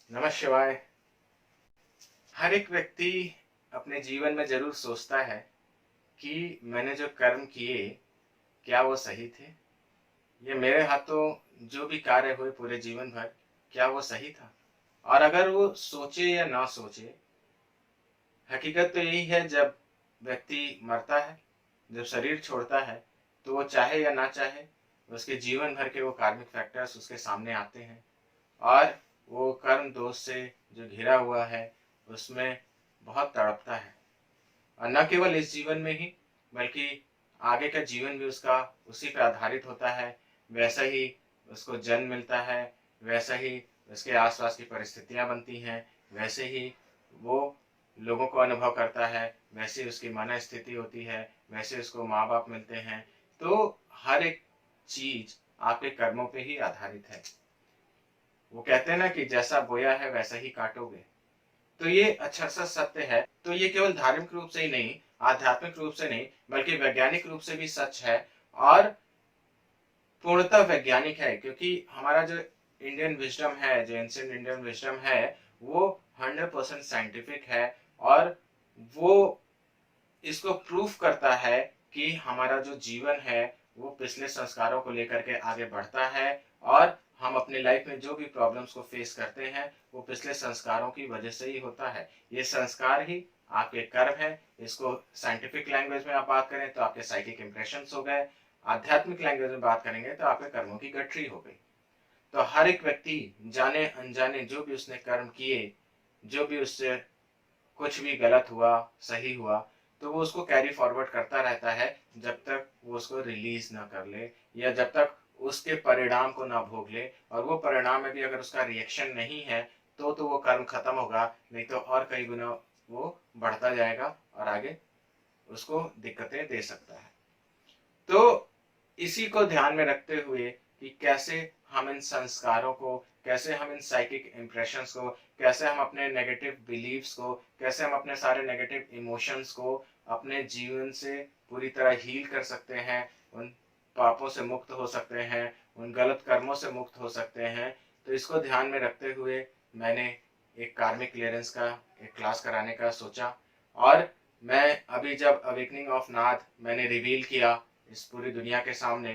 नमः शिवाय। हर एक व्यक्ति अपने जीवन में जरूर सोचता है कि मैंने जो कर्म किए क्या वो सही थे। ये मेरे हाथों जो भी कार्य हुए पूरे जीवन भर क्या वो सही था। और अगर वो सोचे या ना सोचे, हकीकत तो यही है, जब व्यक्ति मरता है, जब शरीर छोड़ता है, तो वो चाहे या ना चाहे उसके जीवन भर के वो कार्मिक फैक्टर्स उसके सामने आते हैं। और वो कर्म दोष से जो घिरा हुआ है उसमें बहुत तड़पता है। और न केवल इस जीवन में ही, बल्कि आगे का जीवन भी उसका उसी पर आधारित होता है। वैसा ही उसको जन्म मिलता है, वैसा ही उसके आसपास की परिस्थितियां बनती हैं, वैसे ही वो लोगों को अनुभव करता है, वैसे उसकी मन स्थिति होती है, वैसे उसको माँ बाप मिलते हैं। तो हर एक चीज आपके कर्मों पे ही आधारित है। वो कहते हैं ना कि जैसा बोया है वैसा ही काटोगे। तो ये अच्छा सा सत्य है। तो ये केवल धार्मिक रूप से ही नहीं, आध्यात्मिक रूप से नहीं, बल्कि वैज्ञानिक रूप से भी सच है। और पूर्णतः वैज्ञानिक है, क्योंकि हमारा जो इंडियन विजडम है, जो एंशिएंट इंडियन विजडम है, वो 100% साइंटिफिक है। और वो इसको प्रूफ करता है कि हमारा जो जीवन है वो पिछले संस्कारों को लेकर के आगे बढ़ता है। और हम अपने लाइफ में जो भी प्रॉब्लम्स को फेस करते हैं वो पिछले संस्कारों की वजह से ही होता है। ये संस्कार ही आपके कर्म है। इसको साइंटिफिक लैंग्वेज में आप बात करें तो आपके साइकिक इंप्रेशंस हो गए। आध्यात्मिक लैंग्वेज में बात करेंगे तो आपके कर्मों की गठरी हो गई। तो हर एक व्यक्ति जाने अनजाने जो भी उसने कर्म किए, जो भी उससे कुछ भी गलत हुआ सही हुआ, तो वो उसको कैरी फॉरवर्ड करता रहता है जब तक वो उसको रिलीज ना कर ले, या जब तक उसके परिणाम को ना भोग ले। और वो परिणाम में भी अगर उसका रिएक्शन नहीं है तो वो कर्म खत्म होगा, नहीं तो और कई गुना वो बढ़ता जाएगा और आगे उसको दिक्कतें दे सकता है। तो इसी को ध्यान में रखते हुए कि कैसे हम इन संस्कारों को, कैसे हम इन साइकिक इम्प्रेशंस को, कैसे हम अपने नेगेटिव बिलीव्स को, कैसे हम अपने सारे नेगेटिव इमोशंस को अपने जीवन से पूरी तरह हील कर सकते हैं, उन पापों से मुक्त हो सकते हैं, उन गलत कर्मों से मुक्त हो सकते हैं। तो इसको ध्यान में रखते हुए मैंने एक कार्मिक क्लियरेंस का एक क्लास कराने का सोचा। और मैं अभी जब अवेकनिंग ऑफ नाद मैंने रिवील किया इस पूरी दुनिया के सामने,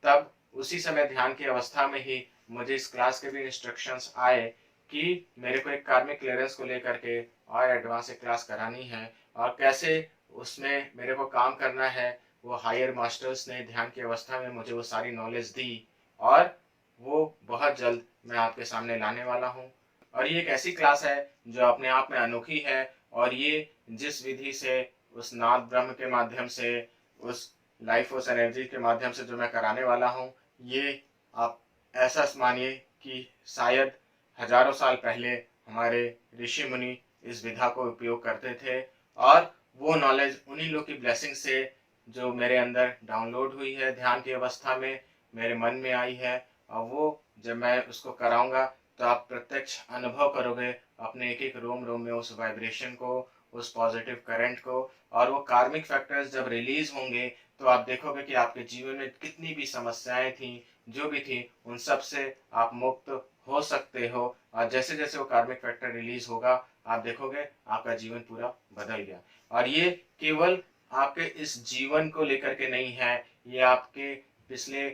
तब उसी समय ध्यान की अवस्था में ही मुझे इस क्लास के भी इंस्ट्रक्शंस आए कि मेरे को एक कार्मिक क्लियरेंस को लेकर के और एडवांस एक क्लास करानी है, और कैसे उसमें मेरे को काम करना है। वो हायर मास्टर्स ने ध्यान की अवस्था में मुझे वो सारी नॉलेज दी, और वो बहुत जल्द मैं आपके सामने लाने वाला हूँ। और ये एक ऐसी क्लास है जो अपने आप में अनोखी है। और ये जिस विधि से उस नाद ब्रह्म के माध्यम से, उस लाइफ फोर्स एनर्जी के माध्यम से जो मैं कराने वाला हूँ, ये आप ऐसा मानिए कि शायद हजारों साल पहले हमारे ऋषि मुनि इस विधा को उपयोग करते थे। और वो नॉलेज उन्हीं लोग की ब्लेसिंग से जो मेरे अंदर डाउनलोड हुई है ध्यान की अवस्था में, मेरे मन में आई है। और वो जब मैं उसको कराऊंगा तो आप प्रत्यक्ष अनुभव करोगे अपने एक एक रोम रोम में उस वाइब्रेशन को, उस पॉजिटिव करंट को। और वो कार्मिक फैक्टर्स जब रिलीज होंगे तो आप देखोगे कि आपके जीवन में कितनी भी समस्याएं थी, जो भी थी, उन सब से आप मुक्त हो सकते हो। और जैसे जैसे वो कार्मिक फैक्टर रिलीज होगा आप देखोगे आपका जीवन पूरा बदल गया। और ये केवल आपके इस जीवन को लेकर के नहीं है, ये आपके पिछले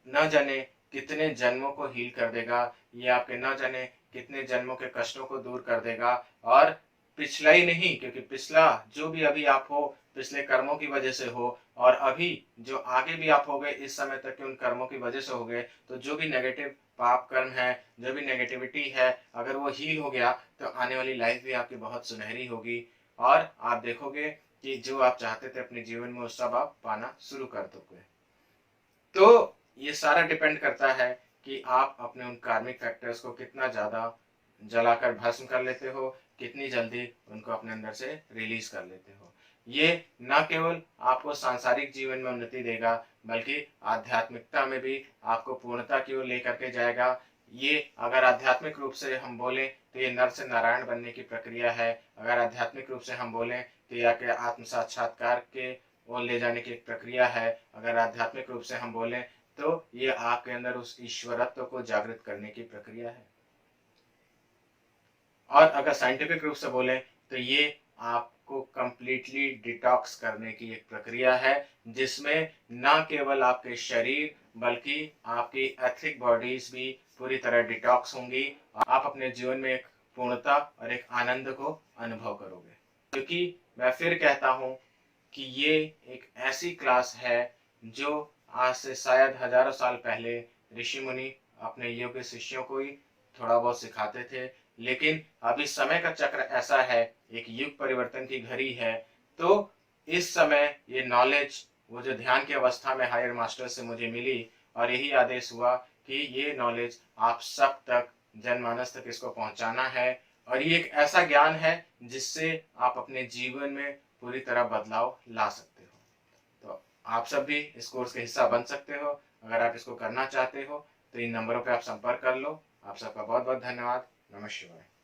न जाने कितने जन्मों को हील कर देगा। ये आपके न जाने कितने जन्मों के कष्टों को दूर कर देगा। और पिछला ही नहीं, क्योंकि पिछला जो भी अभी आप हो पिछले कर्मों की वजह से हो, और अभी जो आगे भी आप हो गए इस समय तक के उन कर्मों की वजह से हो गए। तो जो भी नेगेटिव पाप कर्म है, जो भी नेगेटिविटी है, अगर वो हील हो गया तो आने वाली लाइफ भी आपकी बहुत सुनहरी होगी। और आप देखोगे कि जो आप चाहते थे अपने जीवन में वो सब आप पाना शुरू कर दोगे। तो ये सारा डिपेंड करता है कि आप अपने उन कार्मिक फैक्टर्स को कितना ज़्यादा जलाकर भस्म कर लेते हो, कितनी जल्दी उनको अपने अंदर से रिलीज कर लेते हो। ये न केवल आपको सांसारिक जीवन में उन्नति देगा, बल्कि आध्यात्मिकता में भी आपको पूर्णता की ओर लेकर के जाएगा। ये अगर आध्यात्मिक रूप से हम बोलें तो ये नर से नारायण बनने की प्रक्रिया है। अगर आध्यात्मिक रूप से हम बोलें तो यह के आत्म साक्षात्कार के ओर ले जाने की एक प्रक्रिया है। अगर आध्यात्मिक रूप से हम बोलें तो ये आपके अंदर उस ईश्वरत्व को जागृत करने की प्रक्रिया है। और अगर साइंटिफिक रूप से बोलें तो ये आपको कंप्लीटली डिटॉक्स करने की एक प्रक्रिया है, जिसमें ना केवल आपके शरीर बल्कि आपकी एथिक बॉडीज भी पूरी तरह डिटॉक्स होंगी। आप अपने जीवन में एक पूर्णता और एक आनंद को अनुभव करोगे। क्योंकि मैं फिर कहता हूँ कि ये एक ऐसी क्लास है जो आज से शायद हजारों साल पहले ऋषि मुनि अपने योग्य शिष्यों को ही थोड़ा बहुत सिखाते थे, लेकिन अभी समय का चक्र ऐसा है, एक युग परिवर्तन की घड़ी है, तो इस समय ये नॉलेज वो जो ध्यान की अवस्था में हायर मास्टर से मुझे मिली और यही आदेश हुआ कि ये नॉलेज आप सब तक जनमानस तक इसको पहुंचाना है। और ये एक ऐसा ज्ञान है जिससे आप अपने जीवन में पूरी तरह बदलाव ला सकते हो। तो आप सब भी इस कोर्स के हिस्सा बन सकते हो। अगर आप इसको करना चाहते हो तो इन नंबरों पे आप संपर्क कर लो। आप सबका बहुत बहुत धन्यवाद। नमः शिवाय।